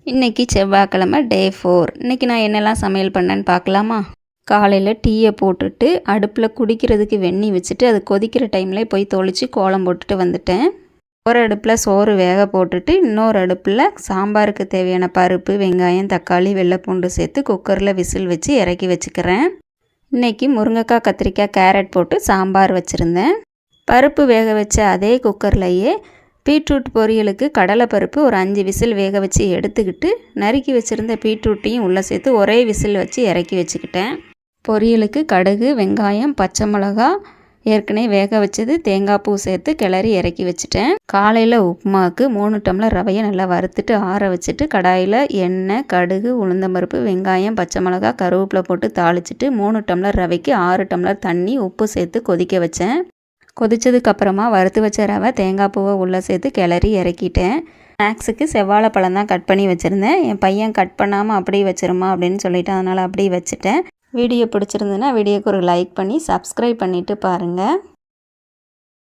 இன்றைக்கி செவ்வாய்க்கிழமை டே 4. இன்றைக்கி நான் என்னெல்லாம் சமையல் பண்ணேன்னு பார்க்கலாமா? காலையில் டீயை போட்டுட்டு அடுப்பில் குடிக்கிறதுக்கு வெந்நி வச்சுட்டு அது கொதிக்கிற டைம்லேயே போய் தொளிச்சு கோலம் போட்டுட்டு வந்துட்டேன். ஒரு அடுப்பில் சோறு வேக போட்டுட்டு இன்னொரு அடுப்பில் சாம்பாருக்கு தேவையான பருப்பு, வெங்காயம், தக்காளி, வெள்ளைப்பூண்டு சேர்த்து குக்கரில் விசில் வச்சு இறக்கி வச்சுக்கிறேன். இன்றைக்கி முருங்கைக்காய், கத்திரிக்காய், கேரட் போட்டு சாம்பார் வச்சுருந்தேன். பருப்பு வேக வச்ச அதே குக்கர்லையே பீட்ரூட் பொரியலுக்கு கடலைப்பருப்பு ஒரு 5 விசில் வேக வச்சு எடுத்துக்கிட்டு நறுக்கி வச்சுருந்த பீட்ரூட்டையும் உள்ளே சேர்த்து ஒரே விசில் வச்சு இறக்கி வச்சுக்கிட்டேன். பொரியலுக்கு கடுகு, வெங்காயம், பச்சை மிளகா, ஏற்கனவே வேக வச்சது, தேங்காய் பூ சேர்த்து கிளறி இறக்கி வச்சுட்டேன். காலையில் உப்புமாவுக்கு 3 டம்ளர் ரவையை நல்லா வறுத்துட்டு ஆற வச்சுட்டு கடாயில் எண்ணெய், கடுகு, உளுந்தம்பருப்பு, வெங்காயம், பச்சை மிளகா, கருவேப்பிலை போட்டு தாளிச்சிட்டு 3 டம்ளர் ரவைக்கு 6 டம்ளர் தண்ணி, உப்பு சேர்த்து கொதிக்க வச்சேன். கொதித்ததுக்கப்புறமா வறுத்து வச்ச ரவை, தேங்காய் பூவை உள்ளே சேர்த்து கிளறி இறக்கிட்டேன். ஸ்நாக்ஸுக்கு செவ்வாழை பழம் தான் கட் பண்ணி வச்சுருந்தேன். என் பையன் கட் பண்ணாமல் அப்படியே வச்சிருமா அப்படின்னு சொல்லிட்டு அதனால் அப்படியே வச்சுட்டேன். வீடியோ பிடிச்சிருந்துன்னா வீடியோக்கு ஒரு லைக் பண்ணி சப்ஸ்கிரைப் பண்ணிவிட்டு பாருங்கள்.